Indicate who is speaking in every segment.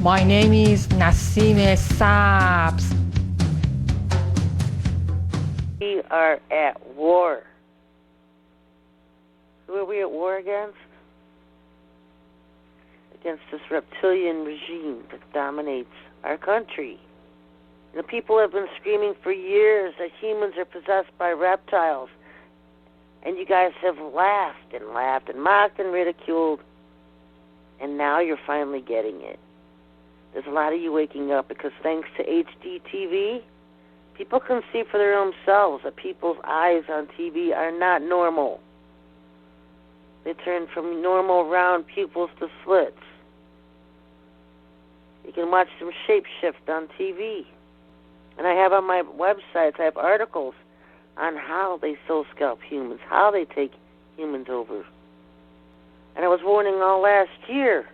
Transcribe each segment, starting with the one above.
Speaker 1: My name is Nassime Saps.
Speaker 2: We are at war. Who are we at war against? Against this reptilian regime that dominates our country. The people have been screaming for years that humans are possessed by reptiles. And you guys have laughed and laughed and mocked and ridiculed. And now you're finally getting it. There's a lot of you waking up because thanks to HD TV, people can see for their own selves that people's eyes on TV are not normal. They turn from normal round pupils to slits. You can watch them shapeshift on TV. And I have on my websites, I have articles on how they soul scalp humans, how they take humans over. And I was warning all last year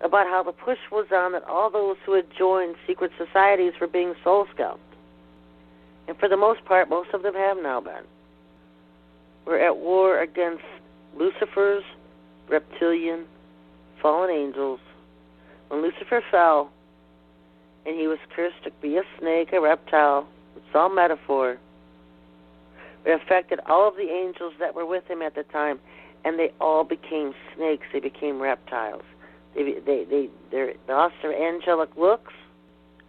Speaker 2: about how the push was on that all those who had joined secret societies were being soul scalped. And for the most part, most of them have now been. We're at war against Lucifer's reptilian fallen angels. When Lucifer fell, and he was cursed to be a snake, a reptile, it's all metaphor, it affected all of the angels that were with him at the time, and they all became snakes. They became reptiles. They lost their angelic looks,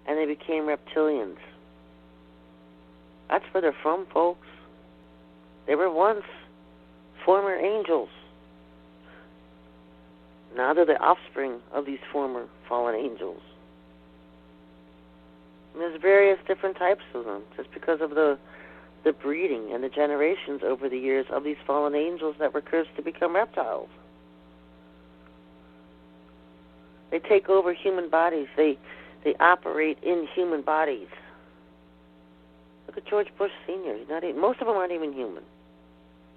Speaker 2: and they became reptilians. That's where they're from, folks. They were once former angels. Now they're the offspring of these former fallen angels. And there's various different types of them, just because of the breeding and the generations over the years of these fallen angels that were cursed to become reptiles. They take over human bodies. They operate in human bodies. Look at George Bush Sr. Most of them aren't even human.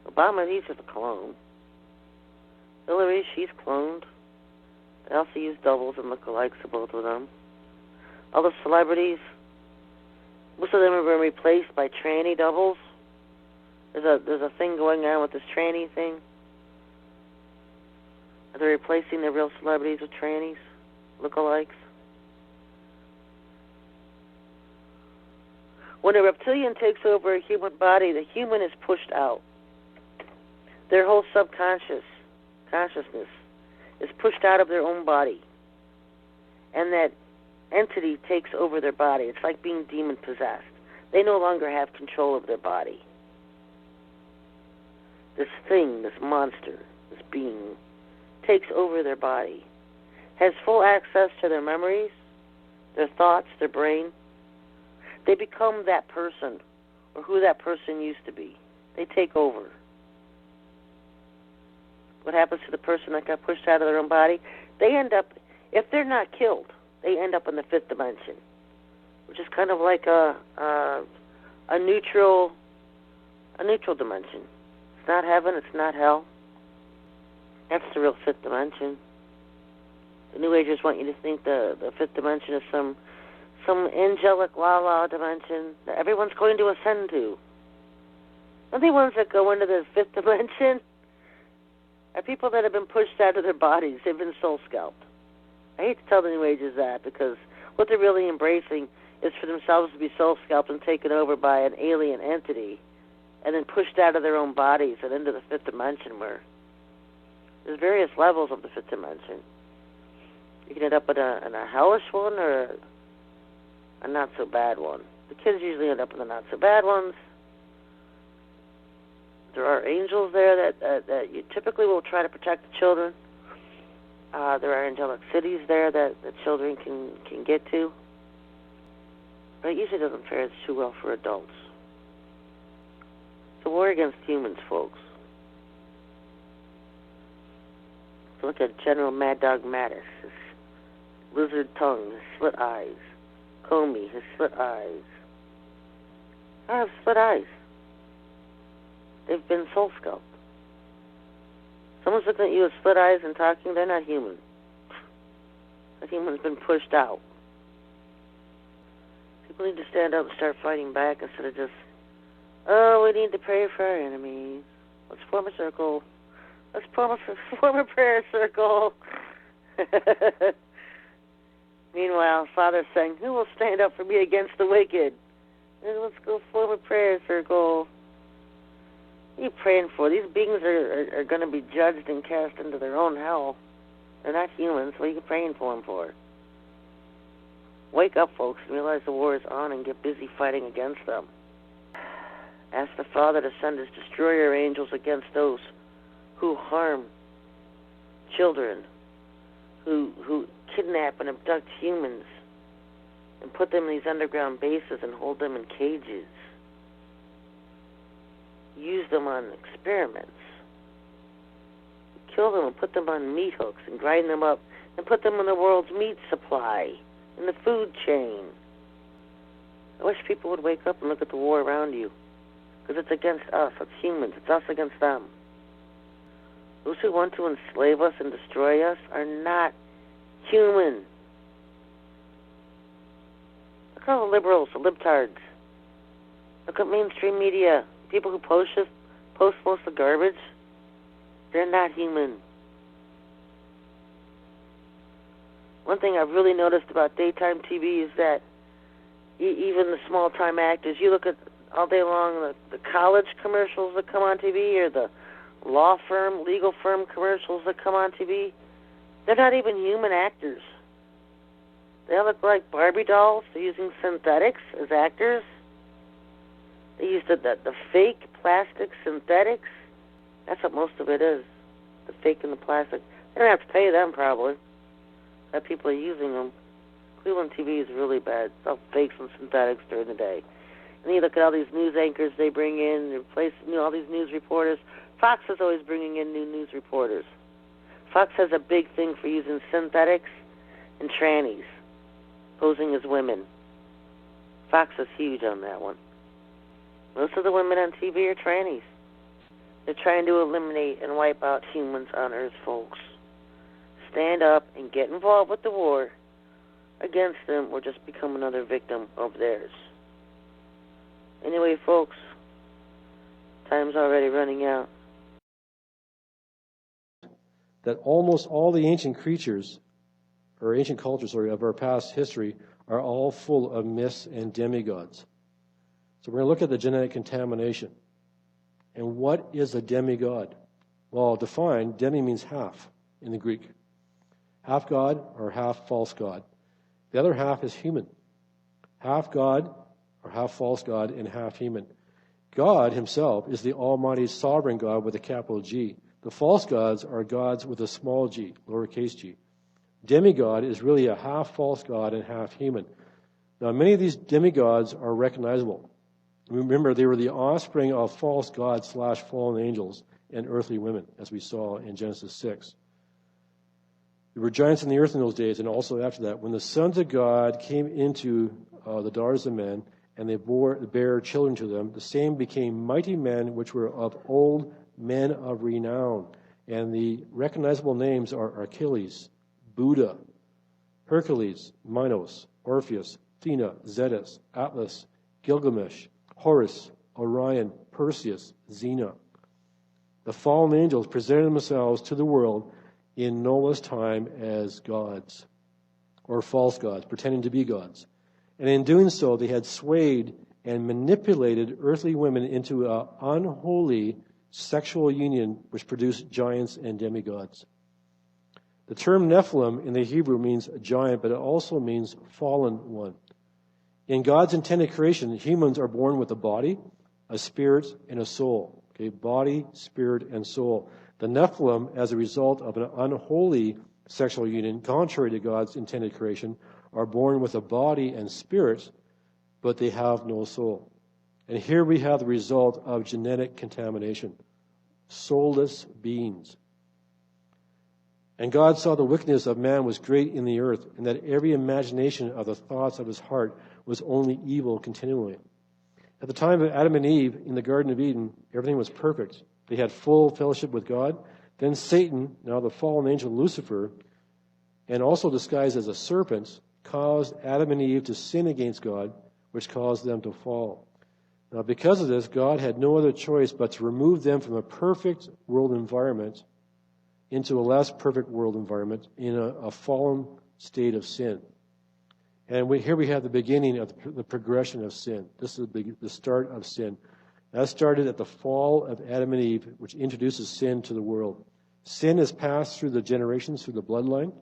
Speaker 2: Obama, he's just a clone. Hillary, she's cloned. They also use doubles and lookalikes of both of them. All the celebrities, most of them have been replaced by tranny doubles. There's a thing going on with this tranny thing. Are they replacing the real celebrities with trannies, lookalikes? When a reptilian takes over a human body, the human is pushed out. Their whole consciousness is pushed out of their own body. And that entity takes over their body. It's like being demon-possessed. They no longer have control of their body. This thing, this monster, this being, takes over their body, has full access to their memories, their thoughts, their brain. They become that person, or who that person used to be. They take over. What happens to the person that got pushed out of their own body? They end up, if they're not killed, they end up in the fifth dimension, which is kind of like a neutral dimension. It's not heaven, it's not hell. That's the real fifth dimension. The New Agers want you to think the fifth dimension is some angelic la-la dimension that everyone's going to ascend to. The only ones that go into the fifth dimension are people that have been pushed out of their bodies. They've been soul scalped. I hate to tell the New Agers that, because what they're really embracing is for themselves to be soul scalped and taken over by an alien entity and then pushed out of their own bodies and into the fifth dimension, where there's various levels of the fifth dimension. You can end up in a hellish one or a not-so-bad one. The kids usually end up in the not-so-bad ones. There are angels there that you typically will try to protect the children. There are angelic cities there that the children can get to. But it usually doesn't fare too well for adults. It's a war against humans, folks. So look at General Mad Dog Mattis, his lizard tongue, his split eyes. Comey, his split eyes. I have split eyes. They've been soul scalped. Someone's looking at you with split eyes and talking, they're not human. That human's been pushed out. People need to stand up and start fighting back instead of just, oh, we need to pray for our enemies. Let's form a circle. Let's form a prayer circle. Meanwhile, Father's saying, who will stand up for me against the wicked? And let's go form a prayer circle. What are you praying for? These beings are going to be judged and cast into their own hell. They're not humans. What are you praying for them for? Wake up, folks, and realize the war is on and get busy fighting against them. Ask the Father to send his destroyer angels against those who harm children, who kidnap and abduct humans and put them in these underground bases and hold them in cages. Use them on experiments. Kill them and put them on meat hooks and grind them up and put them in the world's meat supply, in the food chain. I wish people would wake up and look at the war around you, because it's against us. It's humans. It's us against them. Those who want to enslave us and destroy us are not human. Look at all the liberals, the libtards. Look at mainstream media. People who post most of the garbage. They're not human. One thing I've really noticed about daytime TV is that even the small-time actors, you look at all day long the college commercials that come on TV or the law firm, legal firm commercials that come on TV, they're not even human actors. They look like Barbie dolls. They're using synthetics as actors. They use the fake plastic synthetics. That's what most of it is, the fake and the plastic. They don't have to pay them, probably. That people are using them. Cleveland TV is really bad. It's all fakes and synthetics during the day. And then you look at all these news anchors they bring in, they replace all these news reporters. Fox is always bringing in new news reporters. Fox has a big thing for using synthetics and trannies, posing as women. Fox is huge on that one. Most of the women on TV are trannies. They're trying to eliminate and wipe out humans on Earth, folks. Stand up and get involved with the war against them or just become another victim of theirs. Anyway, folks, time's already running out.
Speaker 3: That almost all the ancient creatures, or ancient cultures, of our past history are all full of myths and demigods. So we're going to look at the genetic contamination. And what is a demigod? Well, defined, demi means half in the Greek. Half God or half false God. The other half is human. Half God or half false God and half human. God himself is the almighty sovereign God with a capital G. The false gods are gods with a small g, lowercase g. Demigod is really a half false god and half human. Now, many of these demigods are recognizable. Remember, they were the offspring of false gods / fallen angels and earthly women, as we saw in Genesis 6. There were giants in the earth in those days, and also after that. When the sons of God came into the daughters of men, and they bare children to them, the same became mighty men, which were of old, men of renown. And the recognizable names are Achilles, Buddha, Hercules, Minos, Orpheus, Athena, Zeus, Atlas, Gilgamesh, Horus, Orion, Perseus, Xena. The fallen angels presented themselves to the world in Noah's time as gods, or false gods, pretending to be gods. And in doing so, they had swayed and manipulated earthly women into an unholy sexual union which produced giants and demigods. The term Nephilim in the Hebrew means a giant, but it also means fallen one. In God's intended creation, humans are born with a body, a spirit, and a soul. Okay, body, spirit, and soul. The Nephilim, as a result of an unholy sexual union, contrary to God's intended creation, are born with a body and spirit, but they have no soul. And here we have the result of genetic contamination. Soulless beings. And God saw the wickedness of man was great in the earth, and that every imagination of the thoughts of his heart was only evil continually. At the time of Adam and Eve in the Garden of Eden, everything was perfect. They had full fellowship with God. Then Satan, now the fallen angel Lucifer, and also disguised as a serpent, caused Adam and Eve to sin against God, which caused them to fall. Now, because of this, God had no other choice but to remove them from a perfect world environment into a less perfect world environment in a fallen state of sin. And here we have the beginning of the progression of sin. This is the start of sin. That started at the fall of Adam and Eve, which introduces sin to the world. Sin is passed through the generations, through the bloodline.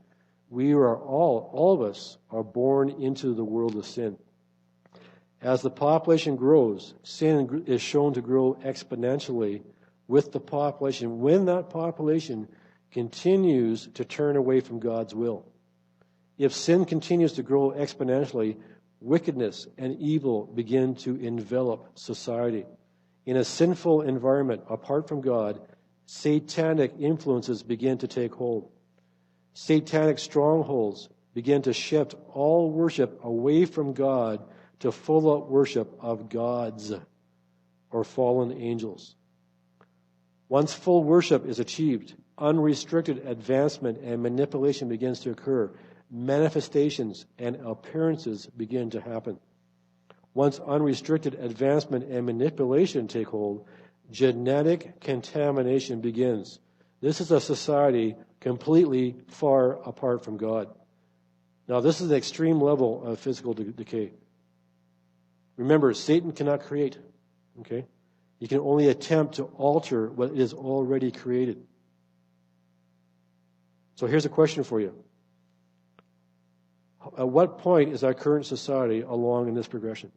Speaker 3: We are all of us are born into the world of sin. As the population grows, sin is shown to grow exponentially with the population when that population continues to turn away from God's will. If sin continues to grow exponentially, wickedness and evil begin to envelop society. In a sinful environment apart from God, satanic influences begin to take hold. Satanic strongholds begin to shift all worship away from God to full-out worship of gods or fallen angels. Once full worship is achieved, unrestricted advancement and manipulation begins to occur. Manifestations and appearances begin to happen. Once unrestricted advancement and manipulation take hold, genetic contamination begins. This is a society completely far apart from God. Now, this is an extreme level of physical decay. Remember, Satan cannot create. Okay? He can only attempt to alter what is already created. So here's a question for you. At what point is our current society along in this progression?